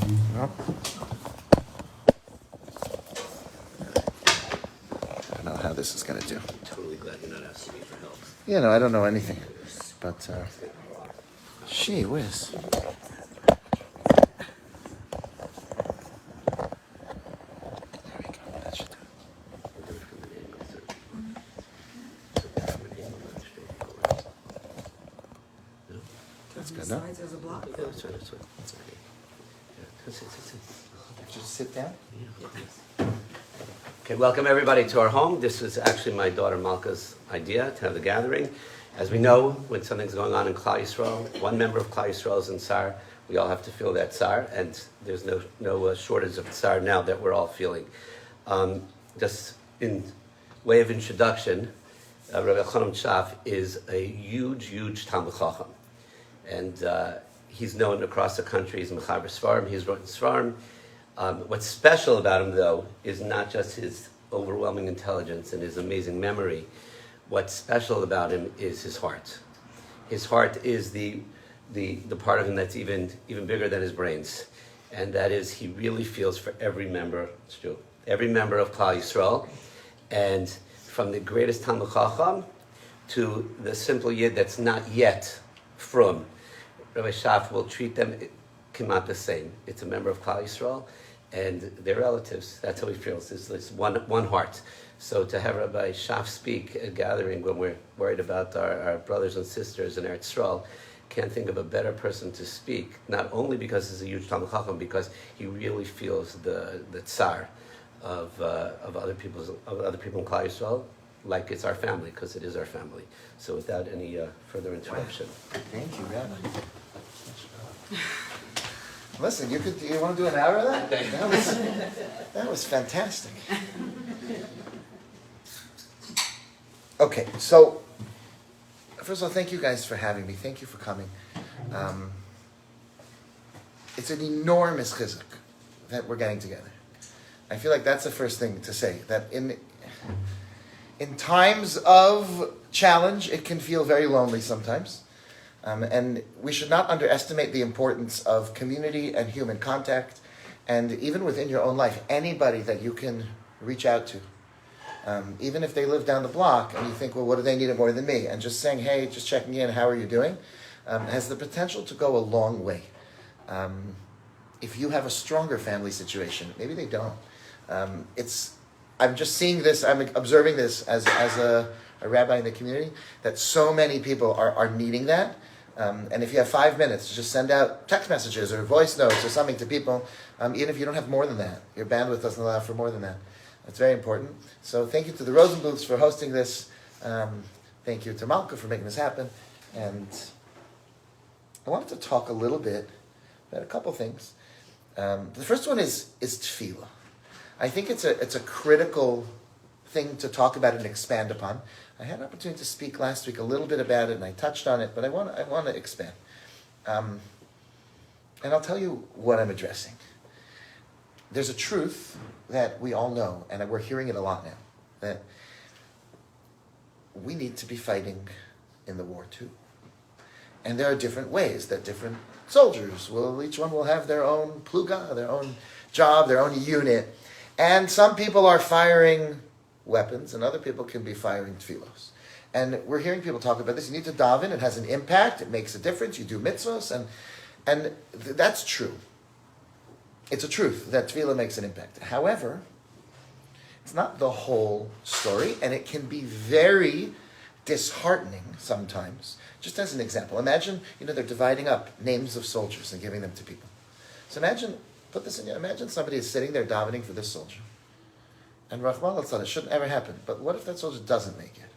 No? I don't know how this is going to do. Totally glad you're not asking me for help. You know, I don't know anything. But, gee whiz. There we go. That should do We'll do it from an angle, so from an angle, not straight angle, right? No? it. That's From good, the no? sides as a block. Yeah, that's right, that's right. That's okay. Yeah, sit. Just sit down. Yeah. Okay, welcome everybody to our home. This is actually my daughter Malka's idea to have the gathering. As we know, when something's going on in Klal Yisrael, one member of Klal Yisrael is in tsar. We all have to feel that tsar, and there's no shortage of tsar now that we're all feeling. Just in way of introduction, Rabbi Chaim Shaf is a huge Talmid Chacham, and he's known across the country. He's Mechaber Svarim. He's written Svarim. What's special about him, though, is not just his overwhelming intelligence and his amazing memory. What's special about him is his heart. His heart is the part of him that's even bigger than his brains, and that is he really feels for every member. It's true, every member of Klal Yisrael, and from the greatest Talmid Chacham to the simple yid that's not yet from. Rabbi Shaf will treat them kemat the same. It's a member of Klal Yisrael, and they're relatives. That's how he feels. It's one heart. So to have Rabbi Shaf speak at a gathering when we're worried about our brothers and sisters in Eretz Yisrael, can't think of a better person to speak, not only because he's a huge Talmid Chacham, because he really feels the tsar of other people in Klal Yisrael, like it's our family, because it is our family. So without any further interruption. Thank you, Rabbi. Listen, you want to do an hour of that? That was fantastic. Okay, so first of all, thank you guys for having me. Thank you for coming. It's an enormous chizuk that we're getting together. I feel like that's the first thing to say, that in times of challenge, it can feel very lonely sometimes. And we should not underestimate the importance of community and human contact, and even within your own life, anybody that you can reach out to. Even if they live down the block and you think, well, what do they need it more than me? And just saying, hey, just checking in, how are you doing? Has the potential to go a long way. If you have a stronger family situation, maybe they don't. I'm just seeing this, I'm observing this as a rabbi in the community, that so many people are needing that. And if you have 5 minutes, just send out text messages or voice notes or something to people, even if you don't have more than that. Your bandwidth doesn't allow for more than that. It's very important. So thank you to the Rosenbluths for hosting this. Thank you to Malka for making this happen. And I wanted to talk a little bit about a couple things. The first one is Tefillah. I think it's a critical thing to talk about and expand upon. I had an opportunity to speak last week a little bit about it, and I touched on it, but I want to expand. And I'll tell you what I'm addressing. There's a truth that we all know, and we're hearing it a lot now, that we need to be fighting in the war too. And there are different ways that different soldiers each one will have their own pluga, their own job, their own unit. And some people are firing weapons, and other people can be firing tefillos. And we're hearing people talk about this. You need to daven, it has an impact, it makes a difference, you do mitzvahs, and that's true. It's a truth that tefillah makes an impact. However, it's not the whole story, and it can be very disheartening sometimes. Just as an example, imagine, they're dividing up names of soldiers and giving them to people. So imagine somebody is sitting there davening for this soldier. And Rahman al-Tzad, it shouldn't ever happen. But what if that soldier doesn't make it?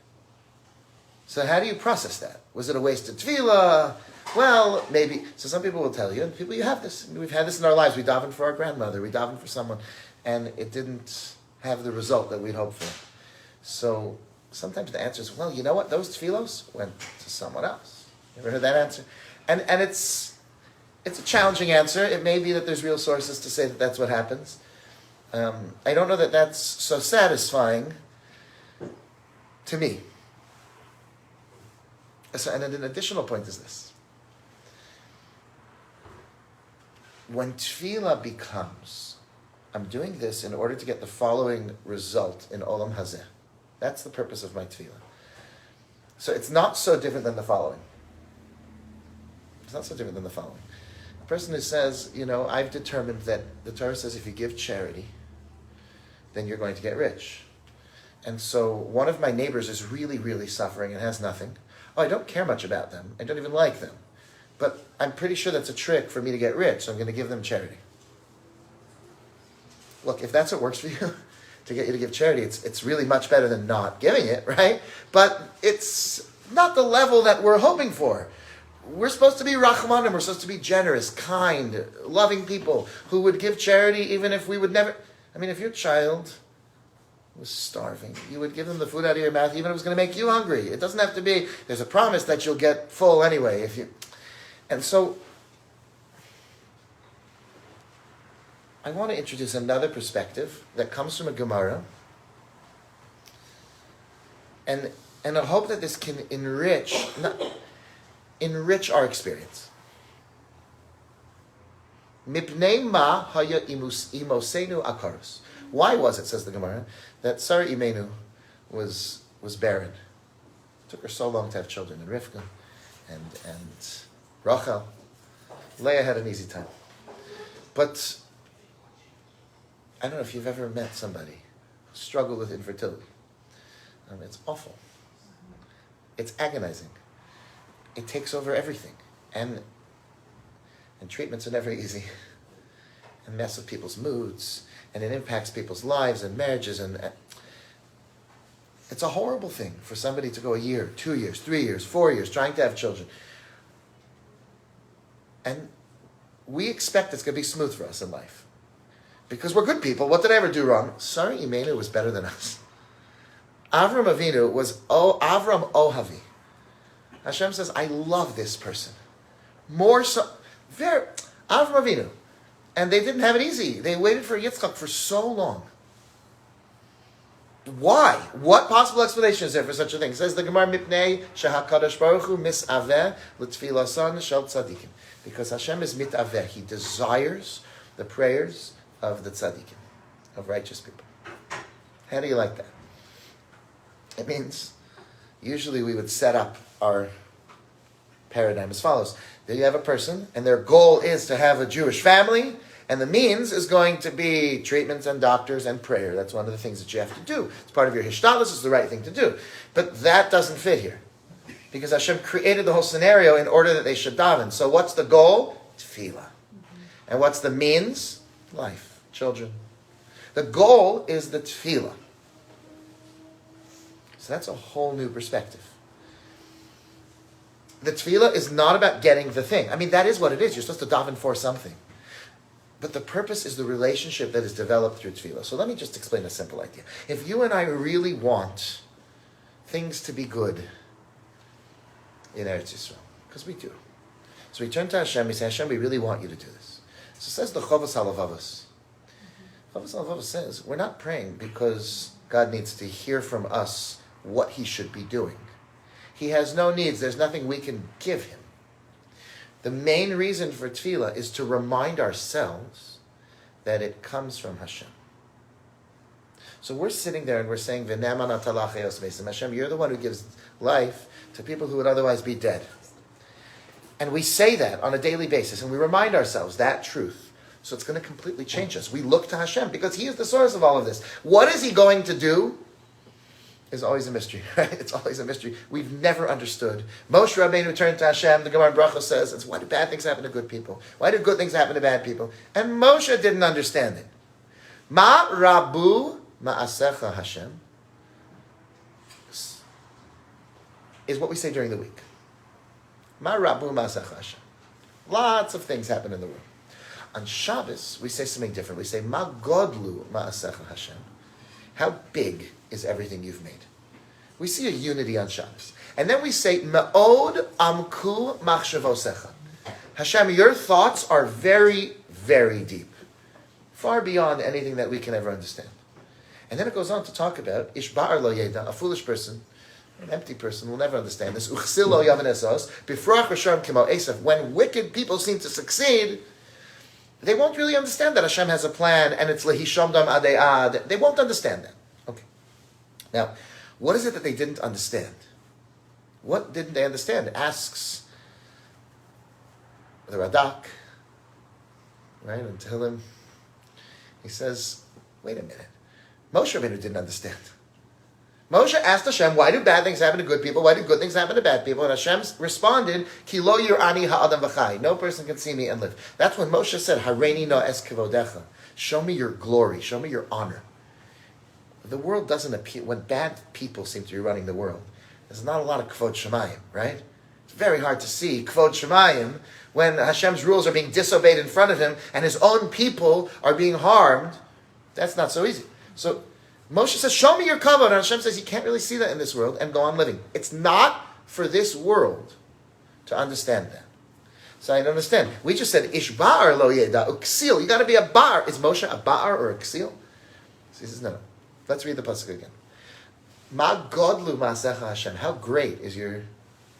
So how do you process that? Was it a waste of tefillah? Well, maybe. So some people will tell you, and people, you have this. We've had this in our lives. We davened for our grandmother. We davened for someone. And it didn't have the result that we'd hoped for. So sometimes the answer is, well, you know what? Those tefillos went to someone else. You ever heard that answer? And it's a challenging answer. It may be that there's real sources to say that that's what happens. I don't know that that's so satisfying to me. So, and an additional point is this. when tefillah becomes, I'm doing this in order to get the following result in Olam Hazeh. That's the purpose of my tefillah. So it's not so different than the following. It's not so different than the following. A person who says, I've determined that the Torah says if you give charity, then you're going to get rich. And so one of my neighbors is really, really suffering and has nothing. Oh, I don't care much about them. I don't even like them. But I'm pretty sure that's a trick for me to get rich, so I'm going to give them charity. Look, if that's what works for you, to get you to give charity, it's really much better than not giving it, right? But it's not the level that we're hoping for. We're supposed to be rachmanim, we're supposed to be generous, kind, loving people who would give charity even if we would never... if your child was starving, you would give them the food out of your mouth even if it was going to make you hungry. It doesn't have to be, there's a promise that you'll get full anyway. And so, I want to introduce another perspective that comes from a Gemara, and I hope that this can enrich our experience. Mipnei ma haya imosenu akarus. Why was it, says the Gemara, that Sarah Imenu was barren? It took her so long to have children, and Rivka, and Rachel. Leah had an easy time. But I don't know if you've ever met somebody who struggled with infertility. It's awful. It's agonizing. It takes over everything. And treatments are never easy. And mess with people's moods. And it impacts people's lives and marriages. And it's a horrible thing for somebody to go a year, 2 years, 3 years, 4 years trying to have children. And we expect it's going to be smooth for us in life. Because we're good people. What did I ever do wrong? Sarah Imenu was better than us. Avram Avinu was Avram Ohavi. Hashem says, I love this person. More so. Avram Avinu. And they didn't have it easy. They waited for Yitzchak for so long. Why? What possible explanation is there for such a thing? It says the Gemara, Mipnei Shehakadosh Baruch Hu misaveh l'tfilasan shel tzadikim. Because Hashem is mitaveh. He desires the prayers of the tzadikim, of righteous people. How do you like that? It means, usually we would set up our paradigm as follows. There you have a person, and their goal is to have a Jewish family, and the means is going to be treatments and doctors and prayer. That's one of the things that you have to do. It's part of your hishtadlus, it's the right thing to do. But that doesn't fit here. Because Hashem created the whole scenario in order that they should daven. So what's the goal? Tefillah. And what's the means? Life, children. The goal is the tefillah. So that's a whole new perspective. The tefillah is not about getting the thing. That is what it is. You're supposed to daven for something. But the purpose is the relationship that is developed through tefillah. So let me just explain a simple idea. If you and I really want things to be good in Eretz Yisrael, because we do. So we turn to Hashem, we say, Hashem, we really want you to do this. So says the Chovos HaLevavos. Chovos HaLevavos says, we're not praying because God needs to hear from us what he should be doing. He has no needs. There's nothing we can give him. The main reason for tefillah is to remind ourselves that it comes from Hashem. So we're sitting there and we're saying, Hashem, you're the one who gives life to people who would otherwise be dead. And we say that on a daily basis, and we remind ourselves that truth. So it's going to completely change us. We look to Hashem because he is the source of all of this. What is he going to do? Is always a mystery, right? It's always a mystery. We've never understood. Moshe Rabbeinu turned to Hashem. The Gemara in Bracha says, it's why do bad things happen to good people? Why do good things happen to bad people? And Moshe didn't understand it. Ma rabu ma'asecha Hashem is what we say during the week. Ma rabu ma'asecha Hashem. Lots of things happen in the world. On Shabbos, we say something different. We say, Ma godlu ma'asecha Hashem. How big is everything you've made? We see a unity on Shabbos. And then we say, Me'od amku machshavosecha. Hashem, your thoughts are very, very deep. Far beyond anything that we can ever understand. And then it goes on to talk about, Ish ba'ar lo yeda, a foolish person, an empty person will never understand this. Uchsil lo yavan esos, bifrach v'sharm kimo esav. When wicked people seem to succeed, they won't really understand that Hashem has a plan and it's lehishom dam adei. They won't understand that. Okay. Now, what is it that they didn't understand? What didn't they understand? Asks the Radak, right, and Tehillim. He says, wait a minute. Moshe Rabbeinu didn't understand. Moshe asked Hashem, why do bad things happen to good people? Why do good things happen to bad people? And Hashem responded, Ki lo yir'ani ha'adam v'chai. No person can see me and live. That's when Moshe said, Hareini no es kivodecha. Show me your glory. Show me your honor. The world doesn't appear, when bad people seem to be running the world, there's not a lot of kvod shemayim, right? It's very hard to see kvod shemayim when Hashem's rules are being disobeyed in front of him and his own people are being harmed. That's not so easy. So Moshe says, show me your kavod. And Hashem says, you can't really see that in this world, and go on living. It's not for this world to understand that. So I don't understand. We just said, ish ba'ar lo yeda uksil. You got to be a bar. Is Moshe a ba'ar or a ksil? So he says, no. Let's read the pasuk again. Ma godlu ma'asecha Hashem. How great is your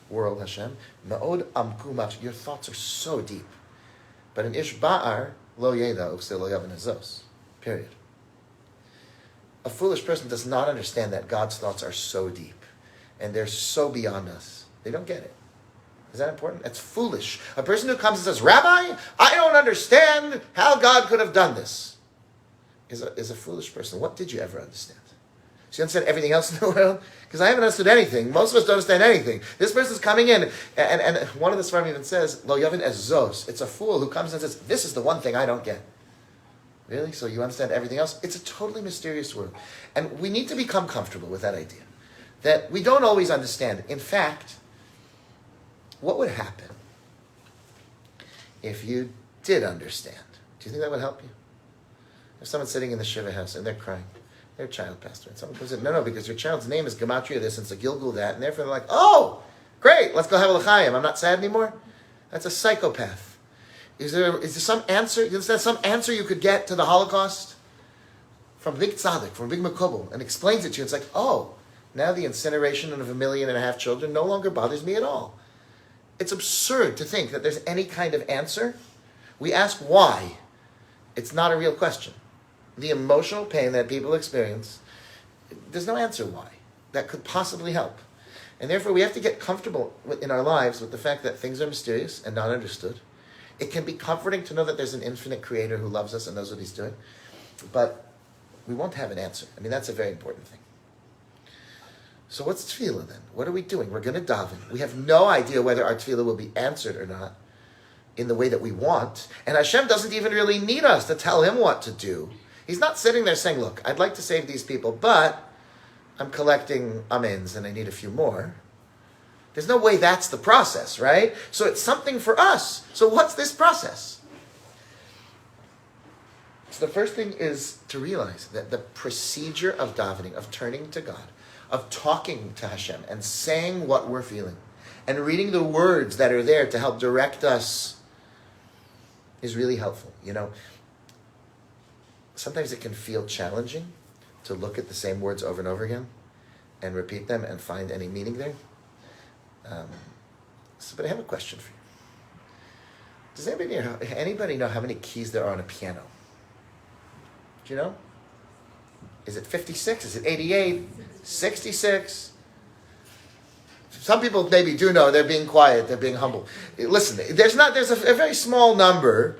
world, Hashem? Ma'od amku mach. Your thoughts are so deep. But in ish ba'ar lo yeda uksil lo yaven hazos. Period. A foolish person does not understand that God's thoughts are so deep and they're so beyond us. They don't get it. Is that important? That's foolish. A person who comes and says, Rabbi, I don't understand how God could have done this, is a foolish person. What did you ever understand? So you understand everything else in the world? Because I haven't understood anything. Most of us don't understand anything. This person's coming in, and one of the Svarim even says, Lo yavin es zos. It's a fool who comes and says, this is the one thing I don't get. Really? So you understand everything else? It's a totally mysterious world. And we need to become comfortable with that idea. That we don't always understand. In fact, what would happen if you did understand? Do you think that would help you? If someone's sitting in the Shiva house and they're crying, their child passed away, and someone comes in, no, because your child's name is Gematria this and it's a Gilgul that, and therefore they're like, oh, great, let's go have a l'chaim. I'm not sad anymore. That's a psychopath. Is there some answer? Is there some answer you could get to the Holocaust from Big Tzaddik, from Big Makubal, and explains it to you? It's like, oh, now the incineration of 1.5 million children no longer bothers me at all. It's absurd to think that there's any kind of answer. We ask why. It's not a real question. The emotional pain that people experience, there's no answer why that could possibly help. And therefore we have to get comfortable in our lives with the fact that things are mysterious and not understood. It can be comforting to know that there's an infinite creator who loves us and knows what he's doing. But we won't have an answer. I mean, that's a very important thing. So what's tefillah then? What are we doing? We're going to daven. We have no idea whether our tefillah will be answered or not in the way that we want. And Hashem doesn't even really need us to tell him what to do. He's not sitting there saying, look, I'd like to save these people, but I'm collecting amens and I need a few more. There's no way that's the process, right? So it's something for us. So what's this process? So the first thing is to realize that the procedure of davening, of turning to God, of talking to Hashem and saying what we're feeling and reading the words that are there to help direct us is really helpful. You know, sometimes it can feel challenging to look at the same words over and over again and repeat them and find any meaning there. But I have a question for you. Does anybody know how many keys there are on a piano? Do you know? Is it 56? Is it 88? 66? Some people maybe do know. They're being quiet. They're being humble. Listen, there's a very small number,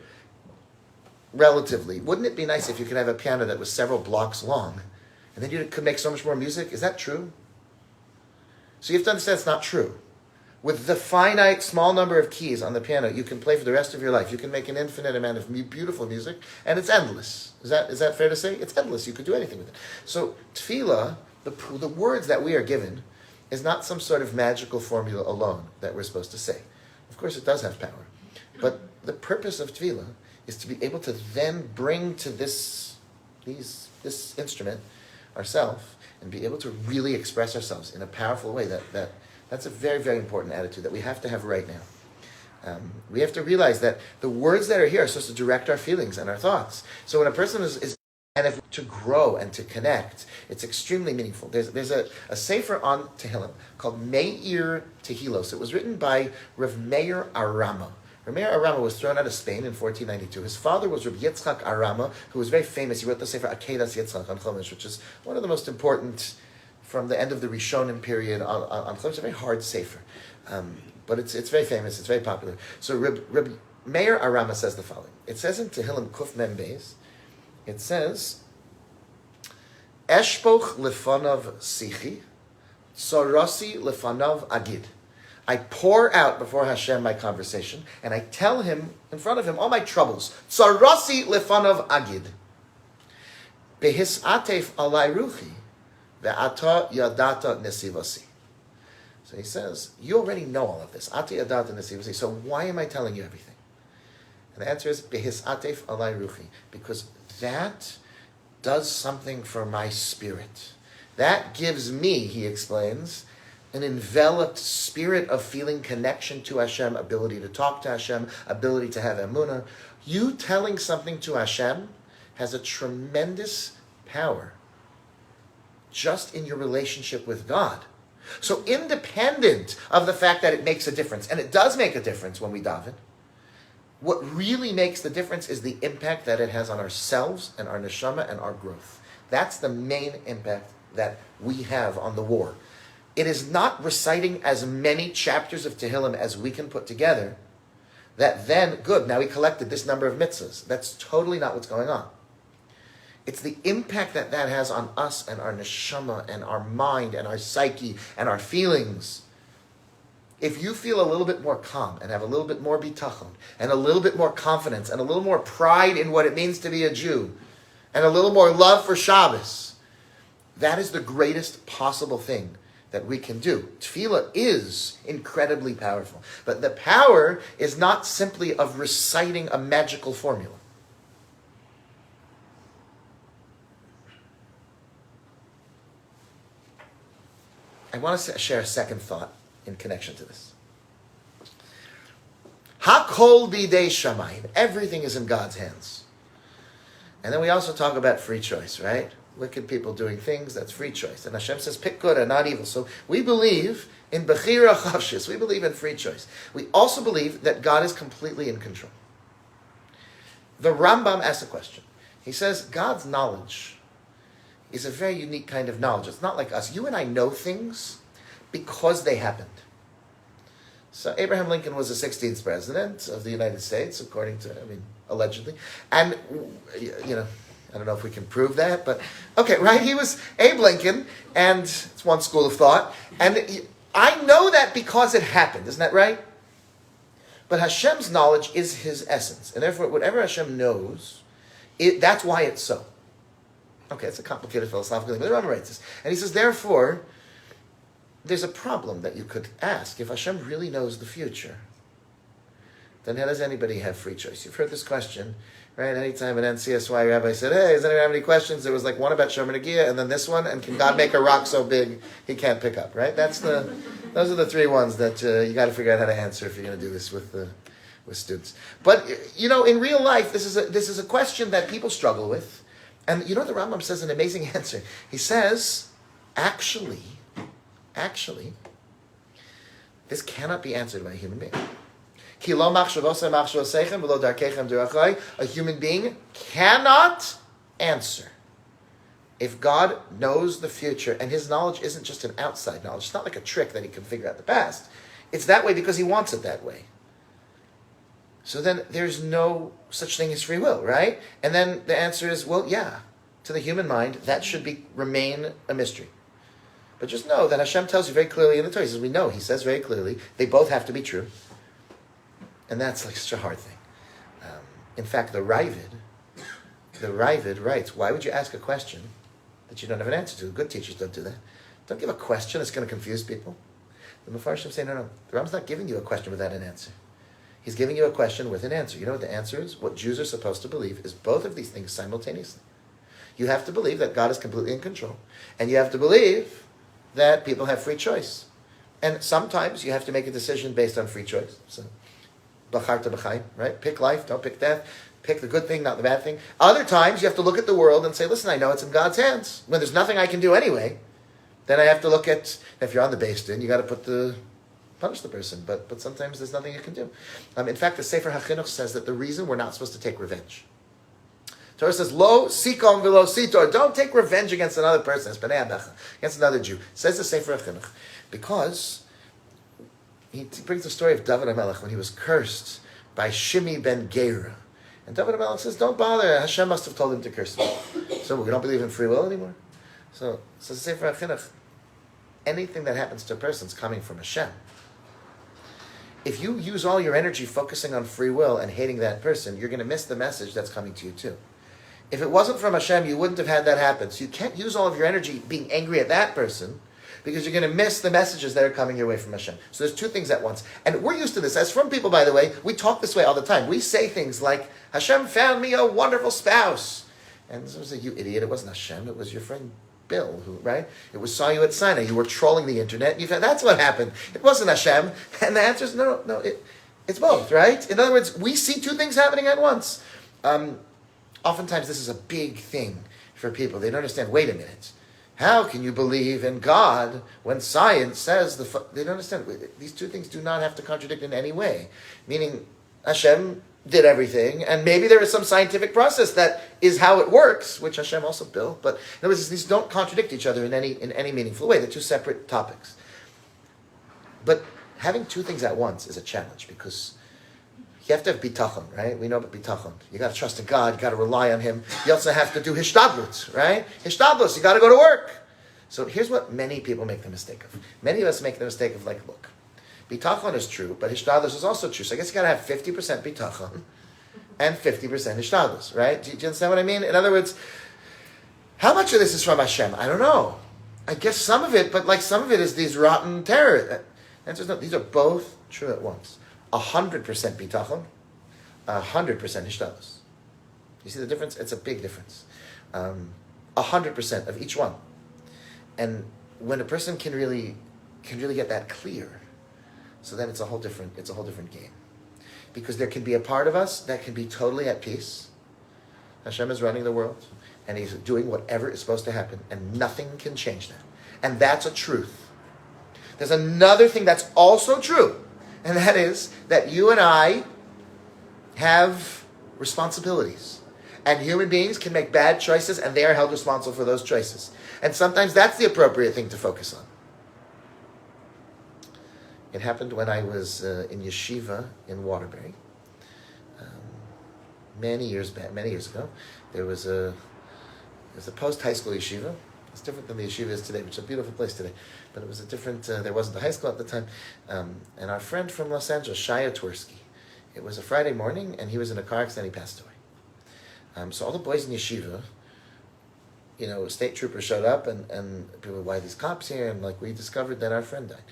relatively. Wouldn't it be nice if you could have a piano that was several blocks long, and then you could make so much more music? Is that true? So you have to understand it's not true. With the finite small number of keys on the piano, you can play for the rest of your life. You can make an infinite amount of beautiful music, and it's endless. Is that fair to say? It's endless. You could do anything with it. So tefillah, the words that we are given, is not some sort of magical formula alone that we're supposed to say. Of course, it does have power. But the purpose of tefillah is to be able to then bring to this instrument ourselves and be able to really express ourselves in a powerful way. That's a very, very important attitude that we have to have right now. We have to realize that the words that are here are supposed to direct our feelings and our thoughts. So when a person is and if to grow and to connect, it's extremely meaningful. There's a sefer on Tehillim called Meir Tehilos. It was written by Rav Meir Arama. Rabbi Meir Arama was thrown out of Spain in 1492. His father was Rabbi Yitzchak Arama, who was very famous. He wrote the Sefer Akedas Yitzchak on Chumash, which is one of the most important from the end of the Rishonim period on Chumash. It's a very hard Sefer. But it's very famous, it's very popular. So Rabbi Meir Arama says the following. It says in Tehillim Kuf Mem Beis, it says, Eshpoch lefanav sichi, sorasi lefanav agid. I pour out before Hashem my conversation, and I tell him, in front of him, all my troubles. Sorasi lefanav agid. Behisatef alai ruchi, ve'ata yadata nesivasi. So he says, you already know all of this. Ati yadata nesivasi. So why am I telling you everything? And the answer is, Behisatef alai ruchi. Because that does something for my spirit. That gives me, he explains, an enveloped spirit of feeling connection to Hashem, ability to talk to Hashem, ability to have emunah. You telling something to Hashem has a tremendous power just in your relationship with God. So independent of the fact that it makes a difference, and it does make a difference when we daven, what really makes the difference is the impact that it has on ourselves and our neshama and our growth. That's the main impact that we have on the war. It is not reciting as many chapters of Tehillim as we can put together that then, good, now we collected this number of mitzvahs. That's totally not what's going on. It's the impact that that has on us and our neshama and our mind and our psyche and our feelings. If you feel a little bit more calm and have a little bit more bitachon and a little bit more confidence and a little more pride in what it means to be a Jew and a little more love for Shabbos, that is the greatest possible thing that we can do. Tefillah is incredibly powerful, but the power is not simply of reciting a magical formula. I want to share a second thought in connection to this. Hakol bidei shamayim. Everything is in God's hands. And then we also talk about free choice, right? Wicked people doing things, that's free choice. And Hashem says, pick good and not evil. So we believe in bechira chavshis. We believe in free choice. We also believe that God is completely in control. The Rambam asks a question. He says, God's knowledge is a very unique kind of knowledge. It's not like us. You and I know things because they happened. So Abraham Lincoln was the 16th president of the United States, according to, allegedly. And, I don't know if we can prove that, but, okay, right? He was Abe Lincoln, and it's one school of thought. And I know that because it happened. Isn't that right? But Hashem's knowledge is his essence. And therefore, whatever Hashem knows, that's why it's so. Okay, it's a complicated philosophical thing, but the Rambam writes this. And he says, therefore, there's a problem that you could ask. If Hashem really knows the future, then how does anybody have free choice? You've heard this question, right? Anytime an NCSY rabbi said, hey, does anyone have any questions? There was like one about Shomer Nagia, and then this one, and can God make a rock so big he can't pick up, right? Those are the three ones that you got to figure out how to answer if you're going to do this with students. But, in real life, this is a question that people struggle with. And the Rambam says an amazing answer. He says, actually, this cannot be answered by a human being. A human being cannot answer. If God knows the future, and his knowledge isn't just an outside knowledge, it's not like a trick that he can figure out the past. It's that way because he wants it that way. So then there's no such thing as free will, right? And then the answer is, well, yeah, to the human mind, that should remain a mystery. But just know that Hashem tells you very clearly in the Torah. He says, we know, he says very clearly, they both have to be true. And that's like such a hard thing. In fact, the Ravid writes, why would you ask a question that you don't have an answer to? Good teachers don't do that. Don't give a question that's going to confuse people. The Mefarshim say, no. The Rambam's not giving you a question without an answer. He's giving you a question with an answer. You know what the answer is? What Jews are supposed to believe is both of these things simultaneously. You have to believe that God is completely in control. And you have to believe that people have free choice. And sometimes you have to make a decision based on free choice. So, b'charta b'chaim, right? Pick life, don't pick death. Pick the good thing, not the bad thing. Other times you have to look at the world and say, listen, I know it's in God's hands. When there's nothing I can do anyway, then I have to look at, if you're on the Beis Din, you got to put the punish the person, but sometimes there's nothing you can do. In fact, the Sefer HaChinuch says that the reason we're not supposed to take revenge. Torah says, Lo sikom v'lo sitor. Don't take revenge against another person, against another Jew. Says the Sefer HaChinuch. Because he brings the story of David HaMelech when he was cursed by Shimi ben Gera. And David HaMelech says, don't bother. Hashem must have told him to curse me. So we don't believe in free will anymore. So the Sefer HaChinuch, anything that happens to a person is coming from Hashem. If you use all your energy focusing on free will and hating that person, you're going to miss the message that's coming to you too. If it wasn't from Hashem, you wouldn't have had that happen. So you can't use all of your energy being angry at that person because you're going to miss the messages that are coming your way from Hashem. So there's two things at once. And we're used to this. As from people, by the way, we talk this way all the time. We say things like, Hashem found me a wonderful spouse. And someone said, you idiot, it wasn't Hashem, it was your friend Bill, who, right? It was saw you at Sinai. You were trolling the internet. And you thought, that's what happened. It wasn't Hashem. And the answer is no, it's both, right? In other words, we see two things happening at once. Oftentimes this is a big thing for people. They don't understand, wait a minute. How can you believe in God when science says they don't understand. These two things do not have to contradict in any way. Meaning Hashem did everything, and maybe there is some scientific process that is how it works, which Hashem also built. But in other words, these don't contradict each other in any meaningful way. They're two separate topics. But having two things at once is a challenge because you have to have bitachon, right? We know about bitachon. You got to trust in God. You got to rely on Him. You also have to do hishtadlut, right? Hishtadlut. You got to go to work. So here's what many people make the mistake of. Many of us make the mistake of look, bitachon is true, but hishtadlut is also true. So I guess you got to have 50% bitachon and 50% hishtadlut, right? Do you understand what I mean? In other words, how much of this is from Hashem? I don't know. I guess some of it, but some of it is these rotten terror. Answer is no. These are both true at once. 100% bitachon, 100% hishtadlus. You see the difference? It's a big difference. 100% of each one. And when a person can really get that clear, so then it's a whole different game. Because there can be a part of us that can be totally at peace. Hashem is running the world, and He's doing whatever is supposed to happen, and nothing can change that. And that's a truth. There's another thing that's also true. And that is that you and I have responsibilities. And human beings can make bad choices and they are held responsible for those choices. And sometimes that's the appropriate thing to focus on. It happened when I was in yeshiva in Waterbury. Many years ago. There was a post-high school yeshiva. It's different than the yeshiva is today, which is a beautiful place today. But it was a different, there wasn't a high school at the time. And our friend from Los Angeles, Shia Twersky, it was a Friday morning, and he was in a car accident, he passed away. So all the boys in yeshiva, state troopers showed up, and people were, why are these cops here? And we discovered that our friend died.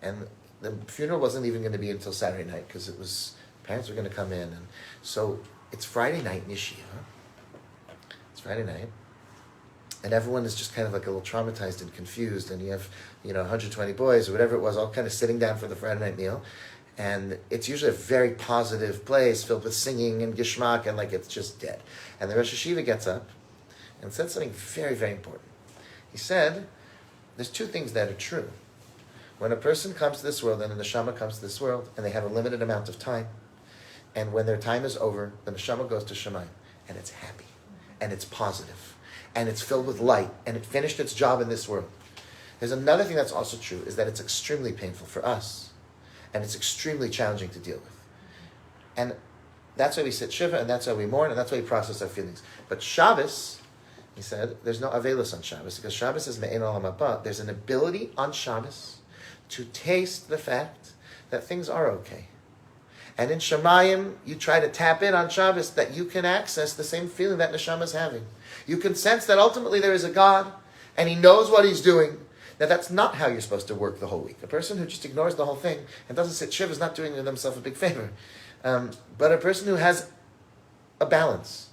And the funeral wasn't even going to be until Saturday night, because parents were going to come in. And so it's Friday night in yeshiva. It's Friday night. And everyone is just kind of a little traumatized and confused. And you have, 120 boys or whatever it was, all kind of sitting down for the Friday night meal. And it's usually a very positive place filled with singing and geschmack and it's just dead. And the Rosh Hashiva gets up and said something very, very important. He said, there's two things that are true. When a person comes to this world and the neshama comes to this world and they have a limited amount of time, and when their time is over, the neshama goes to Shemayim and it's happy and it's positive. And it's filled with light, and it finished its job in this world. There's another thing that's also true, is that it's extremely painful for us, and it's extremely challenging to deal with. And that's why we sit Shiva, and that's why we mourn, and that's why we process our feelings. But Shabbos, he said, there's no Avelus on Shabbos, because Shabbos is Me'en Olam Haba. There's an ability on Shabbos to taste the fact that things are okay. And in Shemayim, you try to tap in on Shabbos that you can access the same feeling that Neshama is having. You can sense that ultimately there is a God, and He knows what He's doing. Now that's not how you're supposed to work the whole week. A person who just ignores the whole thing and doesn't sit Shiva is not doing themselves a big favor. But a person who has a balance,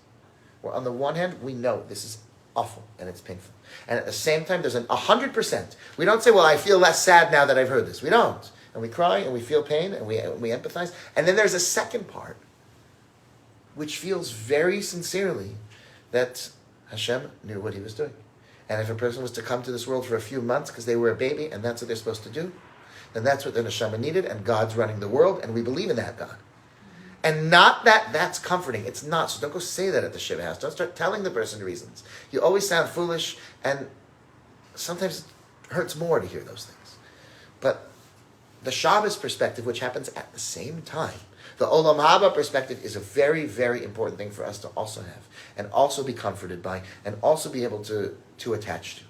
where on the one hand, we know this is awful and it's painful. And at the same time, there's 100%. We don't say, well, I feel less sad now that I've heard this. We don't. And we cry and we feel pain and we empathize. And then there's a second part, which feels very sincerely that Hashem knew what He was doing. And if a person was to come to this world for a few months because they were a baby and that's what they're supposed to do, then that's what the neshama needed, and God's running the world, and we believe in that God. And not that that's comforting. It's not. So don't go say that at the Shiva house. Don't start telling the person reasons. You always sound foolish, and sometimes it hurts more to hear those things. But the Shabbos perspective, which happens at the same time, the Olam Haba perspective is a very, very important thing for us to also have, and also be comforted by, and also be able to attach to.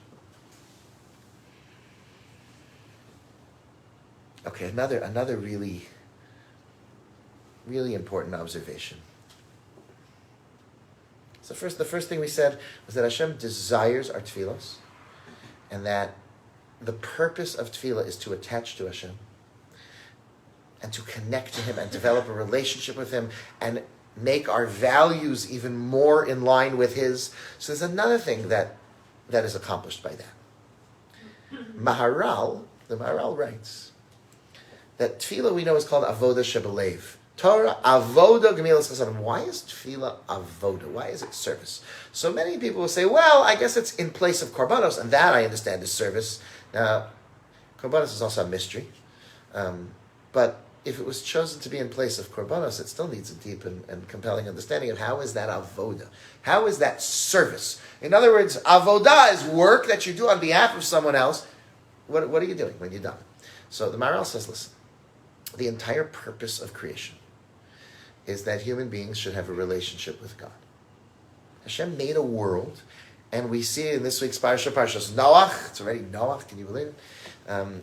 Okay, another really, really important observation. So the first thing we said was that Hashem desires our tefillos, and that the purpose of tefillah is to attach to Hashem, and to connect to Him, and develop a relationship with Him, and make our values even more in line with His. So there's another thing that is accomplished by that. The Maharal writes that tefillah we know is called avoda shebelev. Torah, avoda, gemilas chasadim. Why is tefillah avoda? Why is it service? So many people will say, well, I guess it's in place of korbanos, and that I understand is service. Now, korbanos is also a mystery. But if it was chosen to be in place of korbanos, it still needs a deep and compelling understanding of how is that avoda? How is that service? In other words, avoda is work that you do on behalf of someone else. What are you doing when you're done? So the Maharal says, listen, the entire purpose of creation is that human beings should have a relationship with God. Hashem made a world, and we see in this week's Parsha, Parshas Noach, it's already Noach, can you believe it?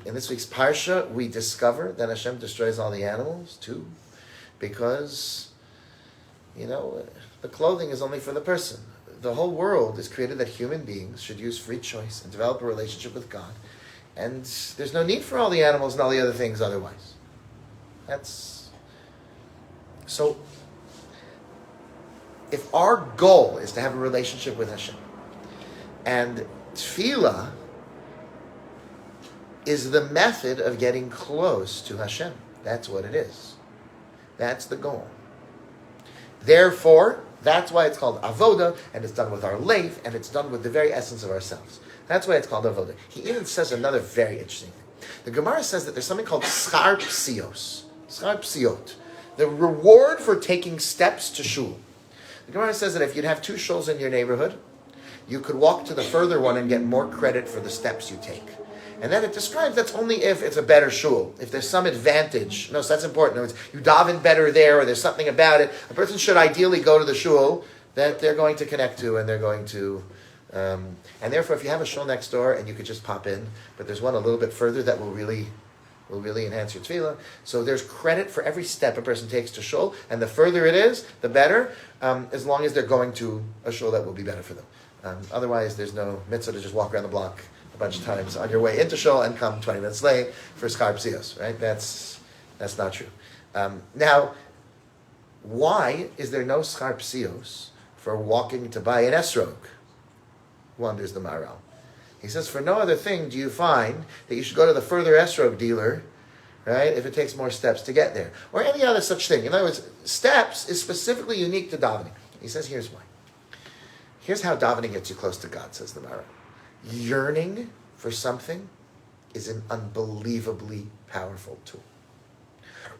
In this week's Parsha, we discover that Hashem destroys all the animals, too, because, the clothing is only for the person. The whole world is created that human beings should use free choice and develop a relationship with God, and there's no need for all the animals and all the other things otherwise. So, if our goal is to have a relationship with Hashem, and tefillah is the method of getting close to Hashem, that's what it is. That's the goal. Therefore, that's why it's called avoda, and it's done with our leif, and it's done with the very essence of ourselves. That's why it's called avoda. He even says another very interesting thing. The Gemara says that there's something called schar psios. Schar psiot. The reward for taking steps to shul. The Gemara says that if you'd have two shuls in your neighborhood, you could walk to the further one and get more credit for the steps you take. And then it describes that's only if it's a better shul. If there's some advantage. No, so that's important. In other words, you daven better there, or there's something about it. A person should ideally go to the shul that they're going to connect to, and they're going to... and therefore, if you have a shul next door and you could just pop in, but there's one a little bit further that will really enhance your tefillah. So there's credit for every step a person takes to shul, and the further it is, the better, as long as they're going to a shul that will be better for them. Otherwise, there's no mitzvah to just walk around the block a bunch of times on your way into shul and come 20 minutes late for schar psios, right? That's not true. Now, why is there no schar psios for walking to buy an esrog? Wonders the Maharal. He says, for no other thing do you find that you should go to the further esrog dealer, right, if it takes more steps to get there. Or any other such thing. In other words, steps is specifically unique to davening. He says, here's why. Here's how davening gets you close to God, says the Maharal. Yearning for something is an unbelievably powerful tool.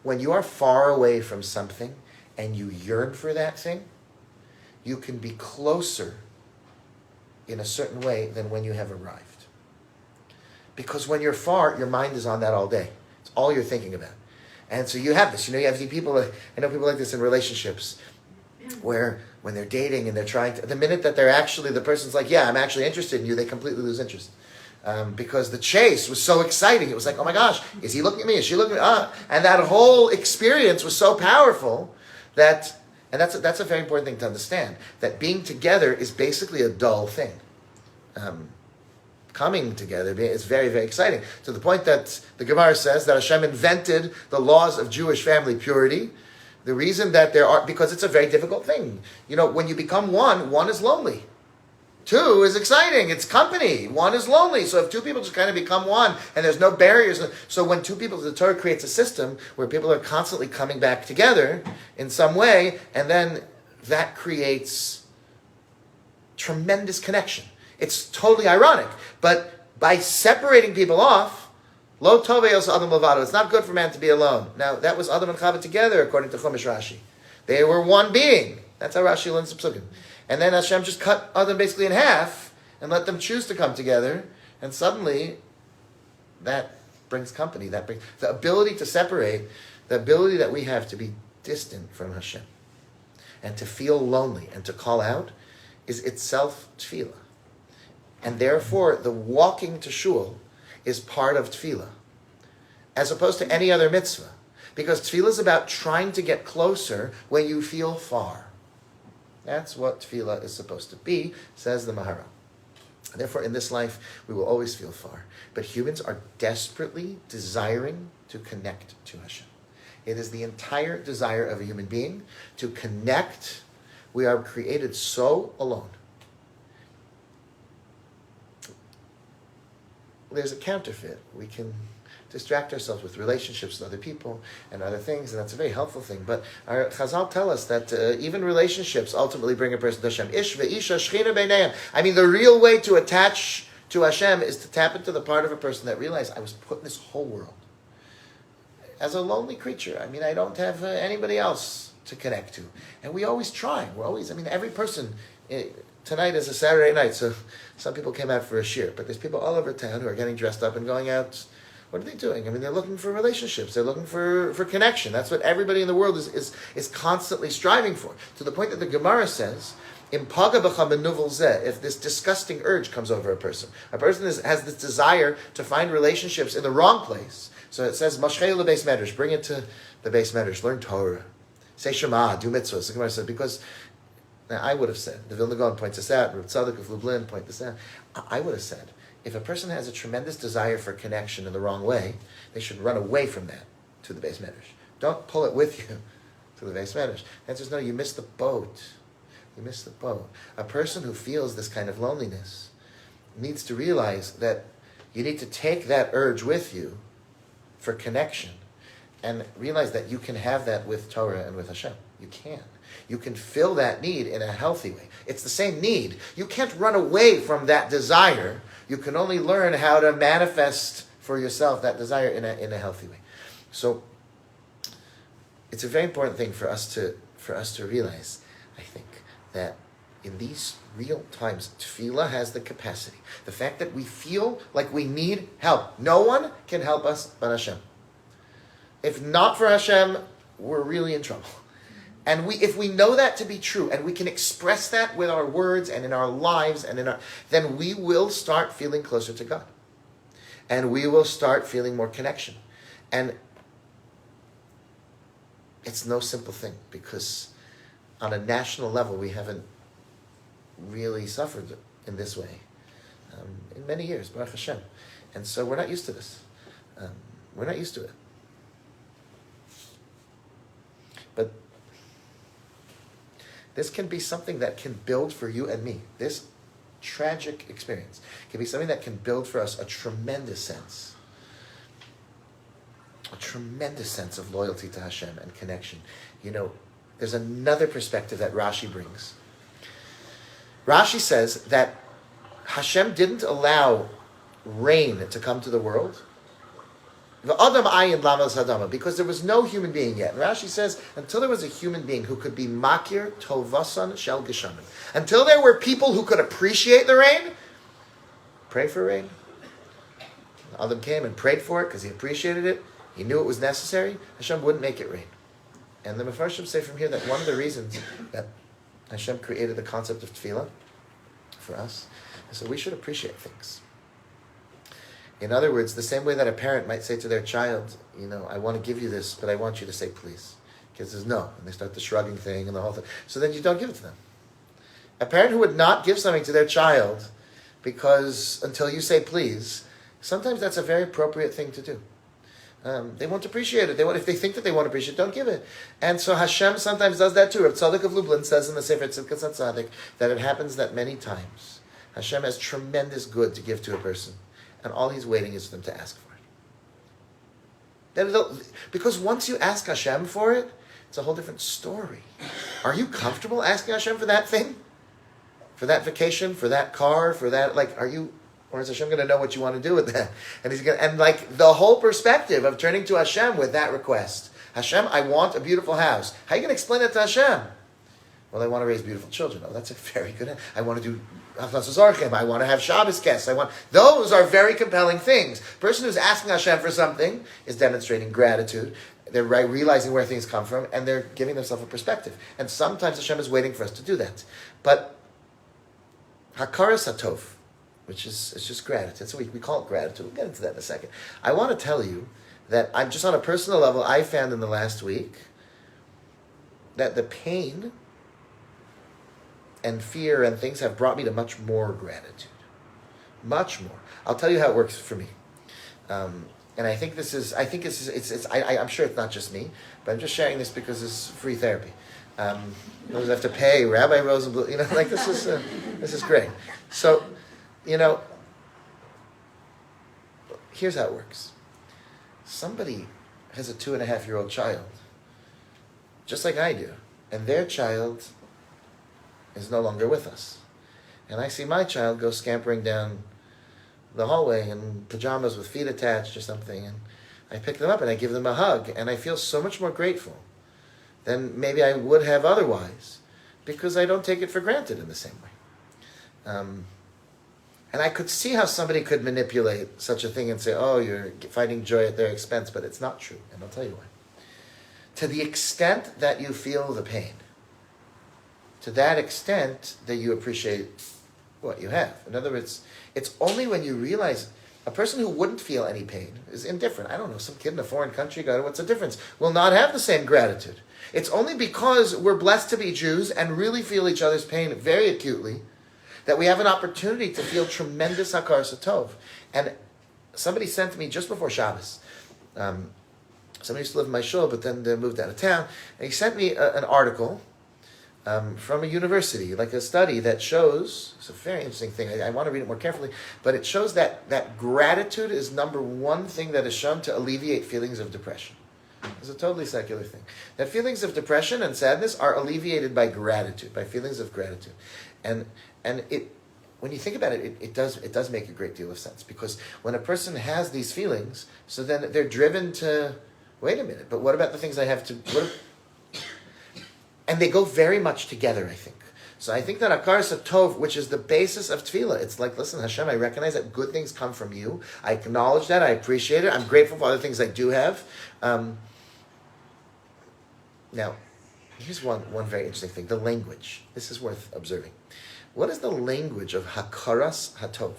When you are far away from something and you yearn for that thing, you can be closer in a certain way than when you have arrived. Because when you're far, your mind is on that all day. It's all you're thinking about. And so you have this. You have these people, I know people like this in relationships, where when they're dating and they're trying to, the minute that the person's like, yeah, I'm actually interested in you, they completely lose interest. Because the chase was so exciting. It was like, oh my gosh, is he looking at me? Is she looking at me? And that whole experience was so powerful that, and that's a very important thing to understand, that being together is basically a dull thing. Coming together is very, very exciting. To the point that the Gemara says that Hashem invented the laws of Jewish family purity. The reason that because it's a very difficult thing. When you become one is lonely. Two is exciting. It's company. One is lonely. So if two people just kind of become one and there's no barriers. So when two people, the Torah creates a system where people are constantly coming back together in some way, and then that creates tremendous connection. It's totally ironic. But by separating people off, Lo tove os adam levado. It's not good for man to be alone. Now, that was Adam and Chava together, according to Chumash Rashi. They were one being. That's how Rashi learns the psukim. And then Hashem just cut Adam basically in half and let them choose to come together. And suddenly, that brings company. That brings the ability to separate, the ability that we have to be distant from Hashem and to feel lonely and to call out is itself tefillah. And therefore, the walking to shul is part of tefillah, as opposed to any other mitzvah. Because tefillah is about trying to get closer when you feel far. That's what tefillah is supposed to be, says the Maharal. Therefore, in this life, we will always feel far. But humans are desperately desiring to connect to Hashem. It is the entire desire of a human being to connect. We are created so alone. There's a counterfeit. We can distract ourselves with relationships with other people and other things, and that's a very helpful thing. But our Chazal tell us that even relationships ultimately bring a person to Hashem. Ish ve'isha shchina beinayim. I mean, the real way to attach to Hashem is to tap into the part of a person that realized I was put in this whole world as a lonely creature. I mean, I don't have anybody else to connect to. And we always try. Every person, tonight is a Saturday night, so some people came out for a shir, but there's people all over town who are getting dressed up and going out. What are they doing? I mean, they're looking for relationships. They're looking for connection. That's what everybody in the world is constantly striving for. To the point that the Gemara says, if this disgusting urge comes over a person has this desire to find relationships in the wrong place. So it says, Mashchei lebeis medrash, bring it to the beis medrash, learn Torah, say Shema, do mitzvahs. The Gemara said, because now I would have said, the Vilna Gaon points this out, Rav Tzadok of Lublin points this out, I would have said, if a person has a tremendous desire for connection in the wrong way, they should run away from that to the beis medrash. Don't pull it with you to the beis medrash. The answer is no, you missed the boat. You missed the boat. A person who feels this kind of loneliness needs to realize that you need to take that urge with you for connection and realize that you can have that with Torah and with Hashem. You can. You can fill that need in a healthy way. It's the same need. You can't run away from that desire. You can only learn how to manifest for yourself that desire in a healthy way. So it's a very important thing for us to realize, I think, that in these real times, tefillah has the capacity. The fact that we feel like we need help. No one can help us but Hashem. If not for Hashem, we're really in trouble. And if we know that to be true, and we can express that with our words and in our lives, then we will start feeling closer to God. And we will start feeling more connection. And it's no simple thing, because on a national level, we haven't really suffered in this way in many years, Baruch Hashem. And so we're not used to this. We're not used to it. But this can be something that can build for you and me. This tragic experience can be something that can build for us a tremendous sense of loyalty to Hashem and connection. There's another perspective that Rashi brings. Rashi says that Hashem didn't allow rain to come to the world because there was no human being yet. And Rashi says, until there was a human being who could be makir tovasan shel geshamim, until there were people who could appreciate the rain, pray for rain. Adam came and prayed for it because he appreciated it. He knew it was necessary. Hashem wouldn't make it rain. And the Mefarshim say from here that one of the reasons that Hashem created the concept of tefillah for us is that we should appreciate things. In other words, the same way that a parent might say to their child, I want to give you this, but I want you to say please. Kid says no, and they start the shrugging thing and the whole thing. So then you don't give it to them. A parent who would not give something to their child because until you say please, sometimes that's a very appropriate thing to do. They won't appreciate it. If they think that they won't appreciate it, don't give it. And so Hashem sometimes does that too. Rav Tzadok of Lublin says in the Sefer Tzidkas HaTzadik that it happens that many times Hashem has tremendous good to give to a person, and all He's waiting is for them to ask for it. Because once you ask Hashem for it, it's a whole different story. Are you comfortable asking Hashem for that thing? For that vacation? For that car? For that, Or is Hashem going to know what you want to do with that? And like the whole perspective of turning to Hashem with that request. Hashem, I want a beautiful house. How are you going to explain it to Hashem? Well, I want to raise beautiful children. Oh, that's a very good. I want to do Hafnas Zarchim. I want to have Shabbos guests. Those are very compelling things. The person who's asking Hashem for something is demonstrating gratitude. They're realizing where things come from, and they're giving themselves a perspective. And sometimes Hashem is waiting for us to do that. But Hakaras Hatov, which is it's just gratitude. So we call it gratitude. We'll get into that in a second. I want to tell you that I'm just on a personal level, I found in the last week that the pain and fear and things have brought me to much more gratitude. Much more. I'll tell you how it works for me. And I think I'm sure it's not just me, but I'm just sharing this because it's free therapy. You don't have to pay Rabbi Rosenbluth, this is great. So, here's how it works. Somebody has a 2.5-year-old child, just like I do, and their child is no longer with us. And I see my child go scampering down the hallway in pajamas with feet attached or something, and I pick them up and I give them a hug, and I feel so much more grateful than maybe I would have otherwise, because I don't take it for granted in the same way. And I could see how somebody could manipulate such a thing and say, oh, you're finding joy at their expense, but it's not true, and I'll tell you why. To the extent that you feel the pain, to that extent that you appreciate what you have. In other words, it's only when you realize a person who wouldn't feel any pain is indifferent. I don't know, some kid in a foreign country, God, what's the difference? Will not have the same gratitude. It's only because we're blessed to be Jews and really feel each other's pain very acutely that we have an opportunity to feel tremendous Hakar Satov. And somebody sent me just before Shabbos. Somebody used to live in my shul, but then they moved out of town. And he sent me an article from a university, like a study that shows, it's a very interesting thing, I want to read it more carefully, but it shows that gratitude is number one thing that is shown to alleviate feelings of depression. It's a totally secular thing. That feelings of depression and sadness are alleviated by gratitude, by feelings of gratitude. And it, when you think about it, it does make a great deal of sense, because when a person has these feelings, so then they're driven to, wait a minute, but what about the things I have to, and they go very much together, I think. So I think that Hakar Satov, which is the basis of Tefillah, it's like, listen, Hashem, I recognize that good things come from you. I acknowledge that. I appreciate it. I'm grateful for other things I do have. Now, here's one very interesting thing. The language. This is worth observing. What is the language of Hakaras Hatov?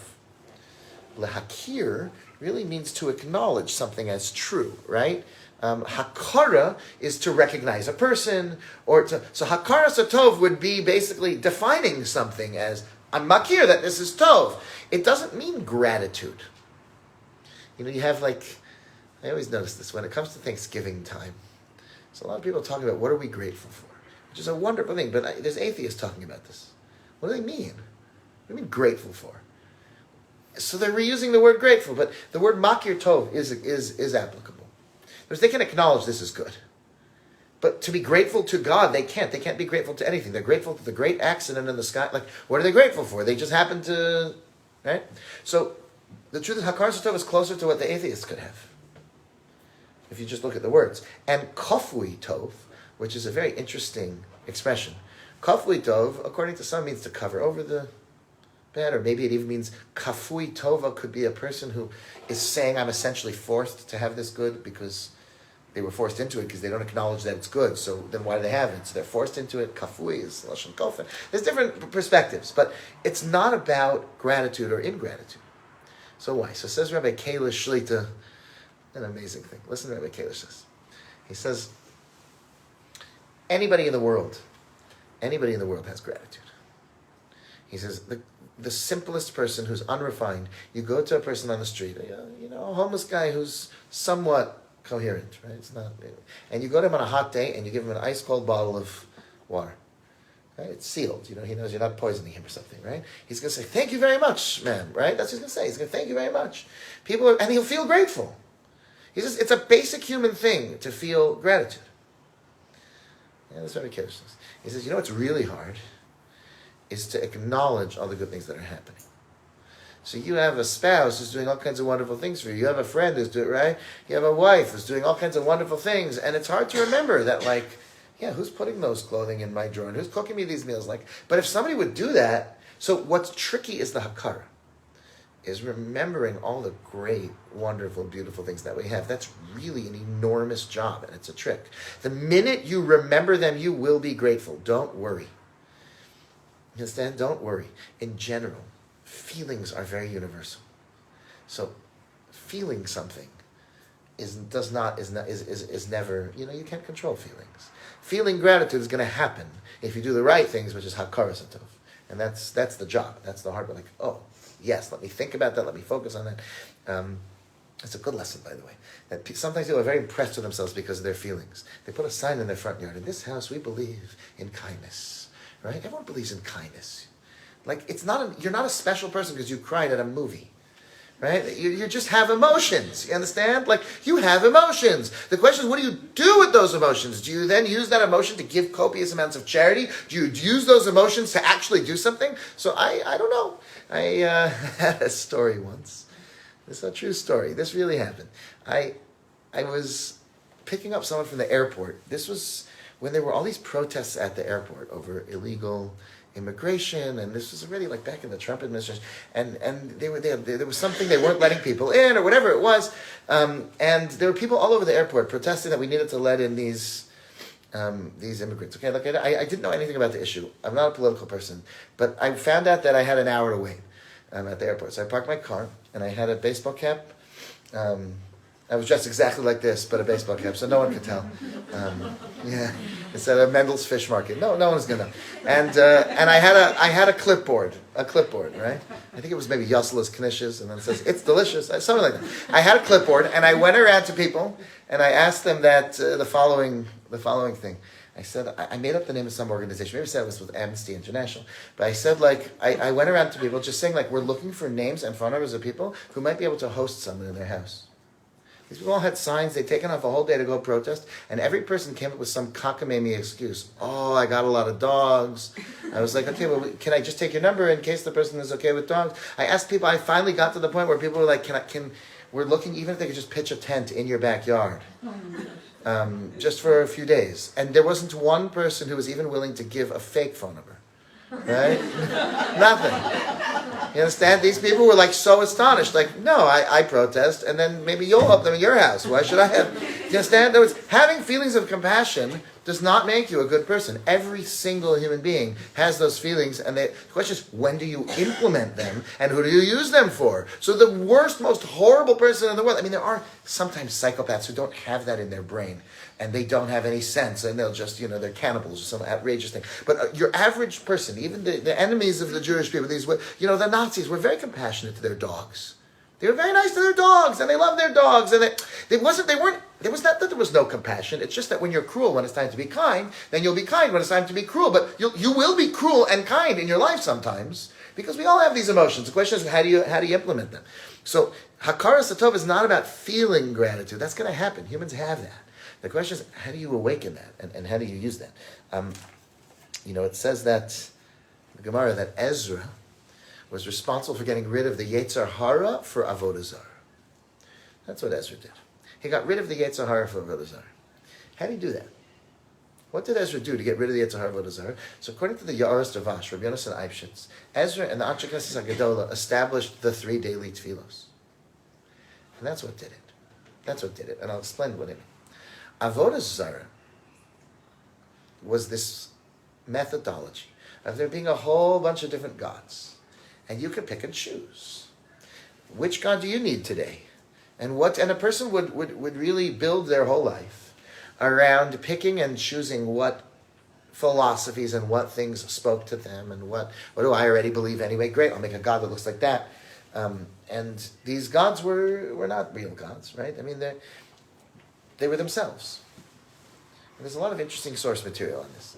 Lehakir really means to acknowledge something as true, right? Hakara is to recognize a person, so Hakara Satov would be basically defining something as, I'm makir, that this is tov. It doesn't mean gratitude. You have I always notice this, when it comes to Thanksgiving time, so a lot of people talking about what are we grateful for, which is a wonderful thing, but there's atheists talking about this. What do they mean? What do you mean grateful for? So they're reusing the word grateful, but the word makir tov is applicable. Because they can acknowledge this is good. But to be grateful to God, they can't. They can't be grateful to anything. They're grateful to the great accident in the sky. What are they grateful for? They just happen to, right? So the truth is, Hakar Satov is closer to what the atheists could have, if you just look at the words. And kafui tov, which is a very interesting expression. Kafui tov, according to some, means to cover over the bad, or maybe it even means kafui tova could be a person who is saying, I'm essentially forced to have this good because they were forced into it because they don't acknowledge that it's good. So then why do they have it? So they're forced into it. Kafui is lashon kofen. There's different perspectives, but it's not about gratitude or ingratitude. So why? So says Rabbi Kalish Shlita, an amazing thing. Listen to Rabbi Kalish says. He says, anybody in the world has gratitude. He says, the simplest person who's unrefined, you go to a person on the street, a homeless guy who's somewhat coherent, right? It's not, and you go to him on a hot day and you give him an ice cold bottle of water. Right? It's sealed. He knows you're not poisoning him or something, right? He's going to say, thank you very much, ma'am, right? That's what he's going to say. He's going to thank you very much. And he'll feel grateful. He says it's a basic human thing to feel gratitude. Yeah, that's what Rabbi Kalish says. He says, what's really hard is to acknowledge all the good things that are happening. So you have a spouse who's doing all kinds of wonderful things for you. You have a friend who's doing right. You have a wife who's doing all kinds of wonderful things, and it's hard to remember that, like, yeah, who's putting those clothing in my drawer and who's cooking me these meals? Like, but if somebody would do that, so what's tricky is the hakara, is remembering all the great, wonderful, beautiful things that we have. That's really an enormous job, and it's a trick. The minute you remember them, you will be grateful. Don't worry. You understand? Don't worry. In general, feelings are very universal. So, feeling something is never, you can't control feelings. Feeling gratitude is going to happen if you do the right things, which is hakara satov. And that's the job. That's the hard part. Like, oh, yes, let me think about that. Let me focus on that. It's a good lesson, by the way. That sometimes people are very impressed with themselves because of their feelings. They put a sign in their front yard. In this house, we believe in kindness. Right? Everyone believes in kindness. Like, you're not a special person because you cried at a movie. Right? You just have emotions. You understand? Like, you have emotions. The question is, what do you do with those emotions? Do you then use that emotion to give copious amounts of charity? Do you use those emotions to actually do something? So I don't know. I had a story once. This is a true story. This really happened. I was picking up someone from the airport. This was when there were all these protests at the airport over illegal immigration, and this was already like back in the Trump administration, and there was something, they weren't letting people in or whatever it was, and there were people all over the airport protesting that we needed to let in these immigrants. Okay, like I didn't know anything about the issue. I'm not a political person, but I found out that I had an hour to wait at the airport. So I parked my car, and I had a baseball cap. I was dressed exactly like this, but a baseball cap, so no one could tell. It's at a Mendel's Fish Market. No one's gonna know. And I had a clipboard, right? I think it was maybe Yossela's Knishes, and then it says, "It's delicious," something like that. I had a clipboard, and I went around to people, and I asked them that the following thing. I said, I made up the name of some organization. Maybe I said it was with Amnesty International. But I said, like, I went around to people just saying, like, we're looking for names and phone numbers of people who might be able to host someone in their house. These people all had signs. They'd taken off a whole day to go protest. And every person came up with some cockamamie excuse. Oh, I got a lot of dogs. I was like, okay, well, can I just take your number in case the person is okay with dogs? I asked people. I finally got to the point where people were like, we're looking, even if they could just pitch a tent in your backyard. Just for a few days. And there wasn't one person who was even willing to give a fake phone number. Right? Nothing. You understand? These people were like so astonished. Like, no, I protest, and then maybe you'll help them in your house. Why should I have? You understand? Having feelings of compassion does not make you a good person. Every single human being has those feelings, and the question is, when do you implement them, and who do you use them for? So the worst, most horrible person in the world, I mean, there are sometimes psychopaths who don't have that in their brain, and they don't have any sense, and they'll just, they're cannibals or some outrageous thing. But your average person, even the enemies of the Jewish people, the Nazis were very compassionate to their dogs. They were very nice to their dogs, and they loved their dogs, and there was not that there was no compassion. It's just that when you're cruel, when it's time to be kind, then you'll be kind when it's time to be cruel. But you will be cruel and kind in your life sometimes, because we all have these emotions. The question is, how do you implement them? So Hakara Satov is not about feeling gratitude. That's going to happen. Humans have that. The question is, how do you awaken that, and how do you use that? It says that the Gemara that Ezra was responsible for getting rid of the Yetzer Hara for Avodah Zarah. That's what Ezra did. He got rid of the Yetzer Hara for Avodah Zarah. How did he do that? What did Ezra do to get rid of the Yetzer Hara for Avodah Zarah? So according to the Yaros Davash, Rabbi Yonasan Eibshitz, Ezra and the Anshe Knesset HaGedolah established the 3 daily tefillos. And that's what did it. And I'll explain what it means. Avodah Zarah was this methodology of there being a whole bunch of different gods. And you could pick and choose. Which God do you need today? And a person would really build their whole life around picking and choosing what philosophies and what things spoke to them, and what do I already believe anyway? Great, I'll make a God that looks like that. And these gods were not real gods, right? I mean, they were themselves. And there's a lot of interesting source material on this.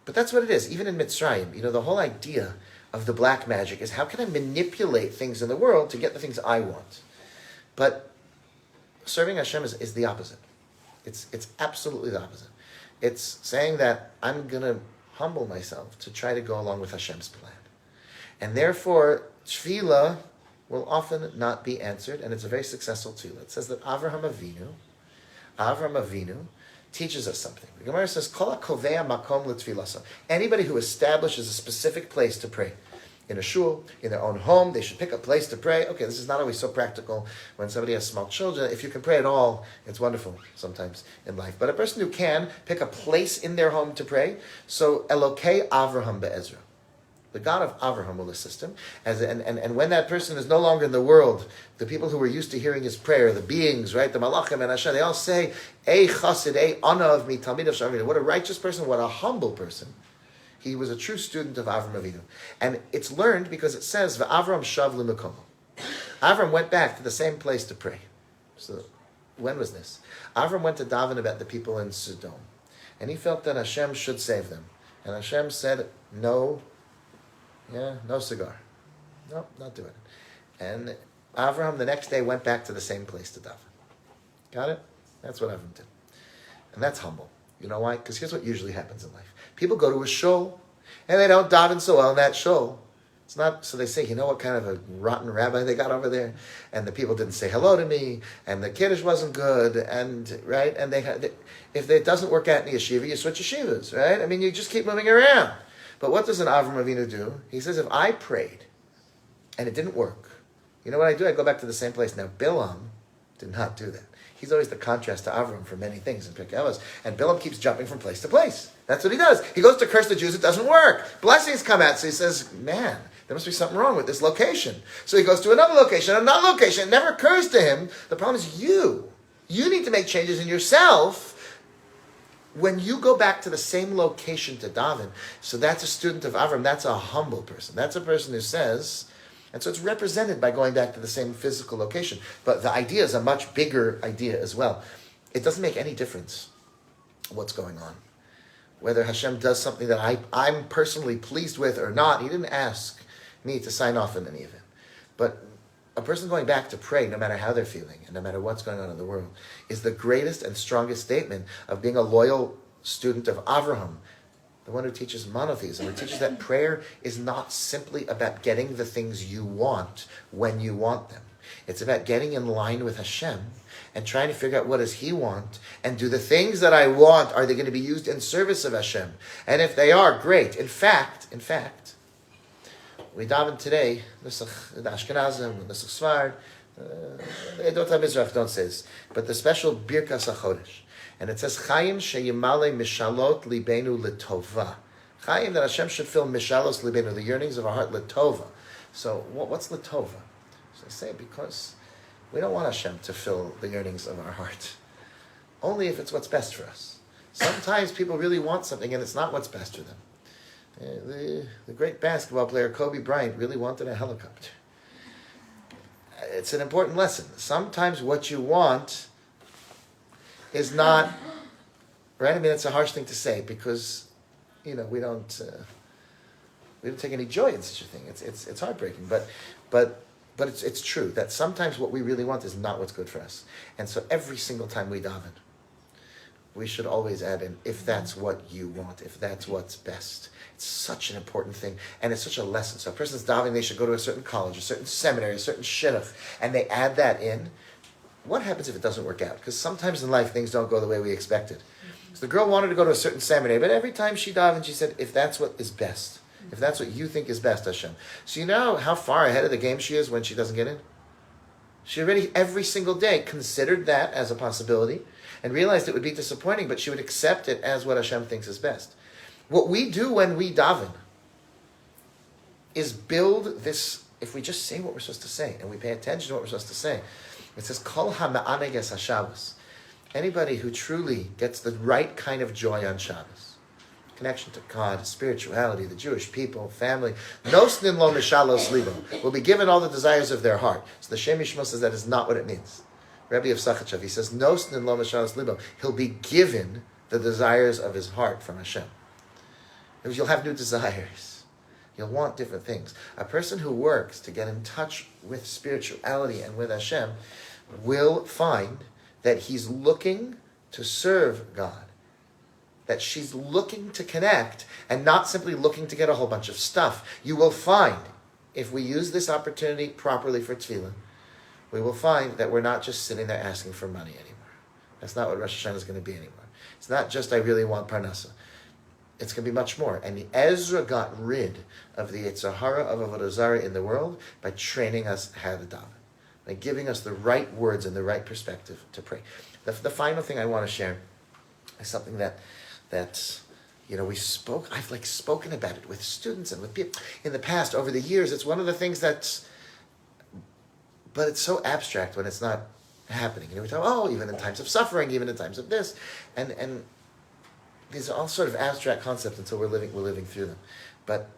But that's what it is. Even in Mitzrayim, the whole idea of the black magic is, how can I manipulate things in the world to get the things I want? But serving Hashem is the opposite. It's absolutely the opposite. It's saying that I'm going to humble myself to try to go along with Hashem's plan. And therefore, Tefillah will often not be answered, and it's a very successful tefillah. It says that Avraham Avinu teaches us something. The Gemara says, Kol hakovea makom l'tefillah. Anybody who establishes a specific place to pray, in a shul, in their own home, they should pick a place to pray. Okay, this is not always so practical when somebody has small children. If you can pray at all, it's wonderful sometimes in life. But a person who can pick a place in their home to pray, so Elokei Avraham be'ezra. The God of Avraham will assist him. And when that person is no longer in the world, the people who were used to hearing his prayer, the beings, right, the Malachim and Hashem, they all say, Ei chassid, ei ana of mi, talmid of Shavina. What a righteous person, what a humble person. He was a true student of Avram Avinu. And it's learned because it says, V'Avram shav l'mekomo. Avram went back to the same place to pray. So when was this? Avram went to daven about the people in Sodom. And he felt that Hashem should save them. And Hashem said, no cigar. No, not doing it. And Avraham the next day went back to the same place to daven. Got it? That's what Avram did. And that's humble. You know why? Because here's what usually happens in life. People go to a shul, and they don't daven so well in that shul. It's not, so they say, you know what kind of a rotten rabbi they got over there? And the people didn't say hello to me, and the kiddush wasn't good, and, right? And if it doesn't work out in the yeshiva, you switch yeshivas, right? I mean, you just keep moving around. But what does an Avram Avinu do? He says, if I prayed and it didn't work, you know what I do? I go back to the same place. Now, Bilam did not do that. He's always the contrast to Avram for many things in Pirkei Avos. And Bilam keeps jumping from place to place. That's what he does. He goes to curse the Jews. It doesn't work. Blessings come out. So he says, man, there must be something wrong with this location. So he goes to another location. It never occurs to him. The problem is you. You need to make changes in yourself when you go back to the same location to daven. So that's a student of Avram. That's a humble person. That's a person who says, and so it's represented by going back to the same physical location. But the idea is a much bigger idea as well. It doesn't make any difference what's going on. Whether Hashem does something that I'm personally pleased with or not, he didn't ask me to sign off on any of it. But a person going back to pray, no matter how they're feeling, and no matter what's going on in the world, is the greatest and strongest statement of being a loyal student of Avraham, the one who teaches monotheism, who teaches that prayer is not simply about getting the things you want when you want them. It's about getting in line with Hashem and trying to figure out what does He want, and do the things that I want, are they going to be used in service of Hashem? And if they are, great. In fact, we daven today, the Ashkenazim, the Sfard, the Edot HaMizrach don't say this, but the special Birkas HaChodesh. And it says, Chaim sheyimale mishalot libenu letova. Chaim, that Hashem should fill mishalos libenu, the yearnings of our heart, letova. So what's letova? So I say, because we don't want Hashem to fill the yearnings of our heart. Only if it's what's best for us. Sometimes people really want something and it's not what's best for them. The great basketball player Kobe Bryant really wanted a helicopter. It's an important lesson. Sometimes what you want is not, right? I mean, it's a harsh thing to say because, we don't take any joy in such a thing. It's heartbreaking, but it's true that sometimes what we really want is not what's good for us. And so every single time we daven, we should always add in, if that's what you want, if that's what's best. It's such an important thing, and it's such a lesson. So a person's davening, they should go to a certain college, a certain seminary, a certain shidduch, and they add that in. What happens if it doesn't work out? Because sometimes in life, things don't go the way we expected. So the girl wanted to go to a certain seminary, but every time she davened, she said, if that's what is best, if that's what you think is best, Hashem. So you know how far ahead of the game she is when she doesn't get in? She already, every single day, considered that as a possibility, and realized it would be disappointing, but she would accept it as what Hashem thinks is best. What we do when we daven is build this, if we just say what we're supposed to say, and we pay attention to what we're supposed to say. It says, Kol ha'ma'aneges ha'Shabbos. Anybody who truly gets the right kind of joy on Shabbos, connection to God, spirituality, the Jewish people, family, nosnin lo mishalos libo, will be given all the desires of their heart. So the Shem Yishmo says that is not what it means. Rabbi of Sachachav, he says, nosnin lo mishalos libo. He'll be given the desires of his heart from Hashem. Because you'll have new desires. You'll want different things. A person who works to get in touch with spirituality and with Hashem will find that he's looking to serve God. That she's looking to connect and not simply looking to get a whole bunch of stuff. You will find if we use this opportunity properly for tefillah, we will find that we're not just sitting there asking for money anymore. That's not what Rosh Hashanah is going to be anymore. It's not just I really want parnasa. It's going to be much more. And Ezra got rid of the Yetzer Hara of Avodah Zarah in the world by training us how to daven, by giving us the right words and the right perspective to pray. The final thing I want to share is something that I've spoken about it with students and with people in the past over the years. It's one of the things but it's so abstract when it's not happening. We talk, even in times of suffering, even in times of this, and these are all sort of abstract concepts until we're living through them. But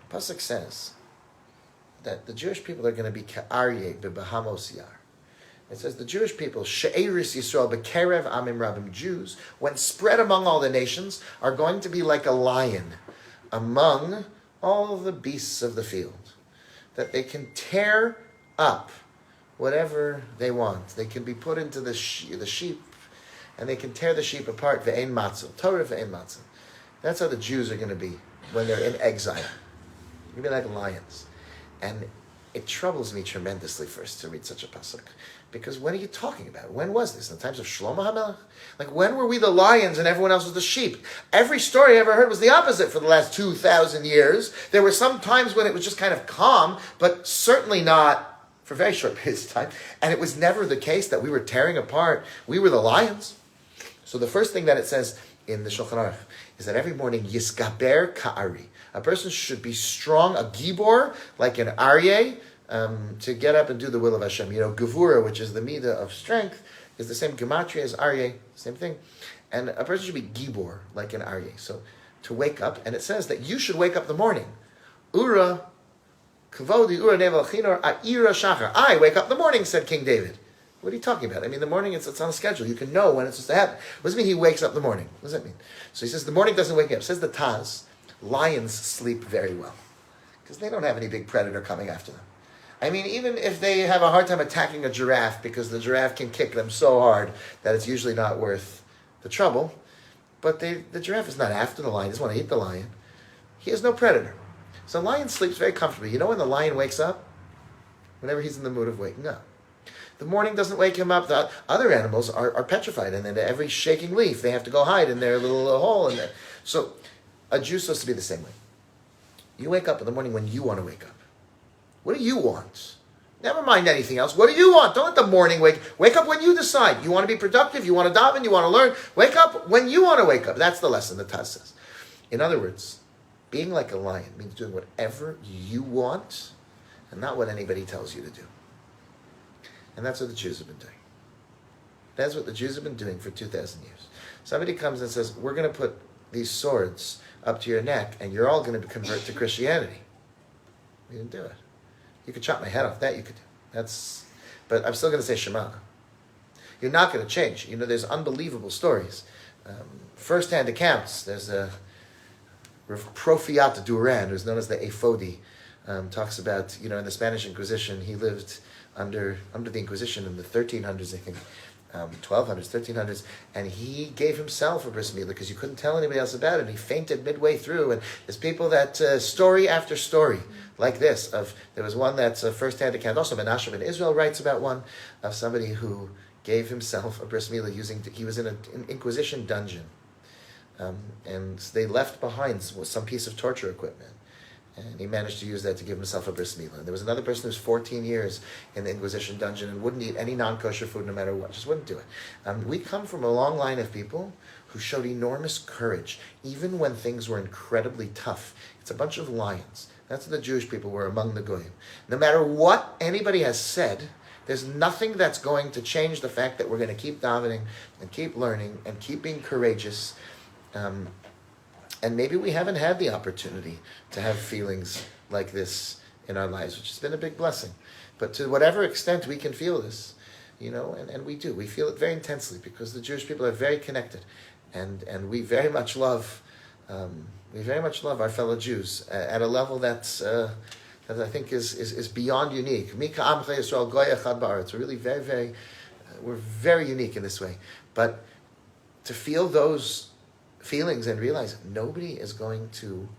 Pasuk says that the Jewish people are going to be ka'aryeh b'bahamos yar. It says the Jewish people, she'eris Yisrael b'kerev amim rabim, Jews, when spread among all the nations, are going to be like a lion among all the beasts of the field. That they can tear up whatever they want. They can be put into the sheep, and they can tear the sheep apart. Ve'ein matzah, Torah ve'ein matzah. That's how the Jews are going to be when they're in exile. They're going to be like lions. And it troubles me tremendously first to read such a pasuk. Because when are you talking about? When was this? In the times of Shlomo HaMelech? Like, when were we the lions and everyone else was the sheep? Every story I ever heard was the opposite for the last 2,000 years. There were some times when it was just kind of calm, but certainly not for very short periods of time. And it was never the case that we were tearing apart. We were the lions. So the first thing that it says in the Shulchan Aruch is that every morning, Yiskaber Ka'ari. A person should be strong, a gibor, like an aryeh, to get up and do the will of Hashem. Gevura, which is the midah of strength, is the same gematria as aryeh, same thing. And a person should be gibor, like an aryeh. So to wake up, and it says that you should wake up in the morning. Ura, kavodi, ura nevel chinor, a'ira shachar. I wake up in the morning, said King David. What are you talking about? I mean, the morning, it's on a schedule. You can know when it's supposed to happen. What does it mean he wakes up in the morning? What does that mean? So he says the morning doesn't wake me up. Says the Taz, lions sleep very well because they don't have any big predator coming after them. I mean, even if they have a hard time attacking a giraffe because the giraffe can kick them so hard that it's usually not worth the trouble, but the giraffe is not after the lion. He doesn't want to eat the lion. He has no predator. So a lion sleeps very comfortably. You know when the lion wakes up? Whenever he's in the mood of waking up. The morning doesn't wake him up. The other animals are petrified, and then every shaking leaf, they have to go hide in their little hole in there. So a Jew's supposed to be the same way. You wake up in the morning when you want to wake up. What do you want? Never mind anything else. What do you want? Don't let the morning wake up when you decide. You want to be productive, you want to daven, you want to learn. Wake up when you want to wake up. That's the lesson the Taz says. In other words, being like a lion means doing whatever you want and not what anybody tells you to do. And that's what the Jews have been doing. That's what the Jews have been doing for 2,000 years. Somebody comes and says, we're going to put these swords up to your neck and you're all going to convert to Christianity. We didn't do it. You could chop my head off. That you could do. But I'm still going to say Shema. You're not going to change. There's unbelievable stories. First-hand accounts. There's a Profiat Duran, who's known as the Ephodi, talks about, in the Spanish Inquisition, he lived under the Inquisition in the 1300s, I think, 1200s, 1300s, and he gave himself a bris milah because you couldn't tell anybody else about it. And he fainted midway through, and there's people that story after story like this. There was one that's a first-hand account. Also, Menachem in Israel writes about one of somebody who gave himself a bris milah he was in an Inquisition dungeon, and they left behind some piece of torture equipment. And he managed to use that to give himself a bris milah. And there was another person who was 14 years in the Inquisition dungeon and wouldn't eat any non-kosher food no matter what. Just wouldn't do it. We come from a long line of people who showed enormous courage, even when things were incredibly tough. It's a bunch of lions. That's what the Jewish people were among the Goyim. No matter what anybody has said, there's nothing that's going to change the fact that we're going to keep davening and keep learning and keep being courageous. And maybe we haven't had the opportunity to have feelings like this in our lives, which has been a big blessing. But to whatever extent we can feel this, and we do. We feel it very intensely because the Jewish people are very connected. And we very much love our fellow Jews at a level that I think is beyond unique. Mika Amcha Yisrael Goy Echad Ba'aretz. We're really very, very, we're very unique in this way. But to feel those feelings and realize nobody is going to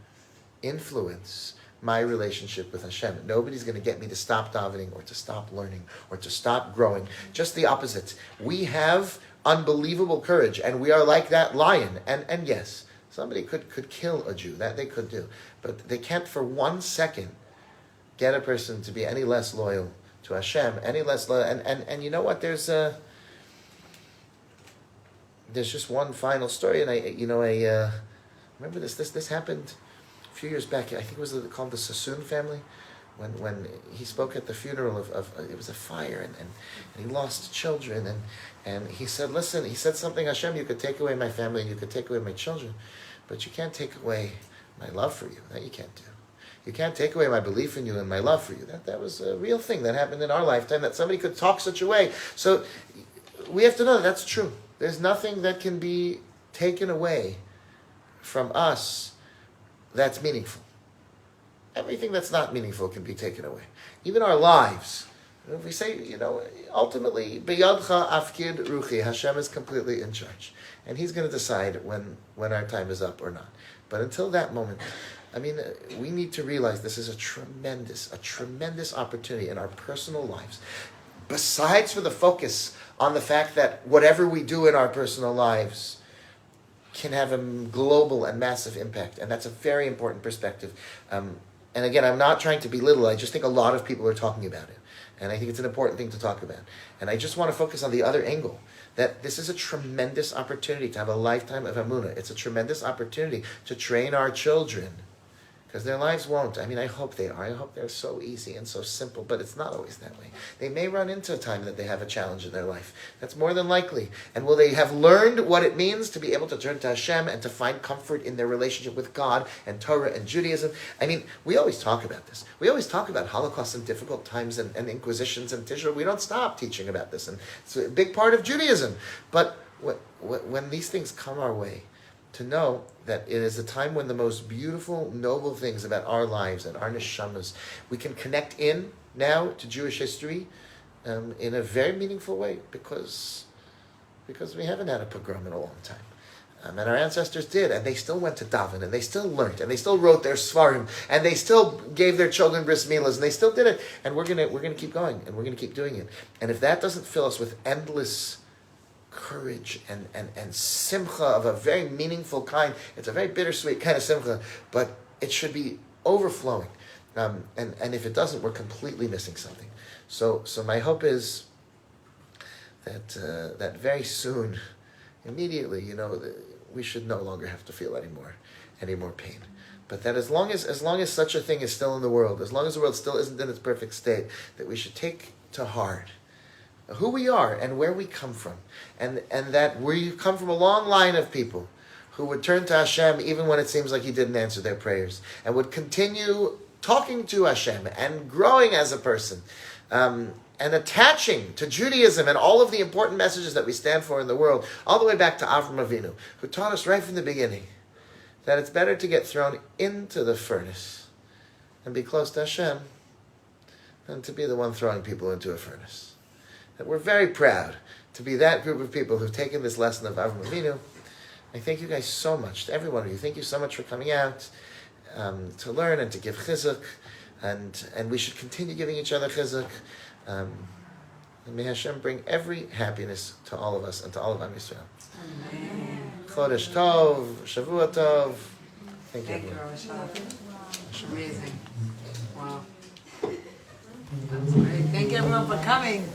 influence my relationship with Hashem. Nobody's going to get me to stop davening or to stop learning or to stop growing. Just the opposite. We have unbelievable courage, and we are like that lion. And yes, somebody could kill a Jew. That they could do. But they can't for 1 second get a person to be any less loyal to Hashem, any less loyal. And you know what? There's just one final story, and I remember this happened a few years back. I think it was called the Sassoon family, when he spoke at the funeral of it was a fire, and he lost children, and he said, listen, he said something, Hashem, you could take away my family and you could take away my children, but you can't take away my love for you. That you can't do. You can't take away my belief in you and my love for you. That was a real thing that happened in our lifetime, that somebody could talk such a way. So we have to know that's true. There's nothing that can be taken away from us that's meaningful. Everything that's not meaningful can be taken away. Even our lives. If we say, ultimately, B'yadcha afkid ruchi, Hashem is completely in charge. And He's going to decide when our time is up or not. But until that moment, we need to realize this is a tremendous opportunity in our personal lives. Besides for the focus on the fact that whatever we do in our personal lives can have a global and massive impact. And that's a very important perspective. And again, I'm not trying to belittle. I just think a lot of people are talking about it. And I think it's an important thing to talk about. And I just want to focus on the other angle, that this is a tremendous opportunity to have a lifetime of Amunah. It's a tremendous opportunity to train our children, because their lives won't. I hope they are. I hope they're so easy and so simple, but it's not always that way. They may run into a time that they have a challenge in their life. That's more than likely. And will they have learned what it means to be able to turn to Hashem and to find comfort in their relationship with God and Torah and Judaism? We always talk about this. We always talk about Holocaust and difficult times and inquisitions and Tishrei. We don't stop teaching about this. And it's a big part of Judaism. But when these things come our way, to know that it is a time when the most beautiful, noble things about our lives and our neshamas, we can connect in now to Jewish history in a very meaningful way, because we haven't had a pogrom in a long time. And our ancestors did, and they still went to daven, and they still learned, and they still wrote their svarim, and they still gave their children bris milas, and they still did it. And we're gonna keep going, and we're gonna keep doing it. And if that doesn't fill us with endless courage and simcha of a very meaningful kind. It's a very bittersweet kind of simcha, but it should be overflowing. And if it doesn't, we're completely missing something. So my hope is that very soon, immediately, we should no longer have to feel any more pain. But that as long as such a thing is still in the world, as long as the world still isn't in its perfect state, that we should take to heart who we are and where we come from, and that we come from a long line of people who would turn to Hashem even when it seems like He didn't answer their prayers, and would continue talking to Hashem and growing as a person, and attaching to Judaism and all of the important messages that we stand for in the world, all the way back to Avraham Avinu, who taught us right from the beginning that it's better to get thrown into the furnace and be close to Hashem than to be the one throwing people into a furnace. That we're very proud to be that group of people who've taken this lesson of Avraham Avinu. I thank you guys so much, to every one of you. Thank you so much for coming out to learn and to give chizuk, and we should continue giving each other chizuk. And may Hashem bring every happiness to all of us and to all of Am Yisrael. Amen. Chodesh Tov, Shavua Tov. Thank you. Amazing. Wow. That's great. Thank you everyone for coming.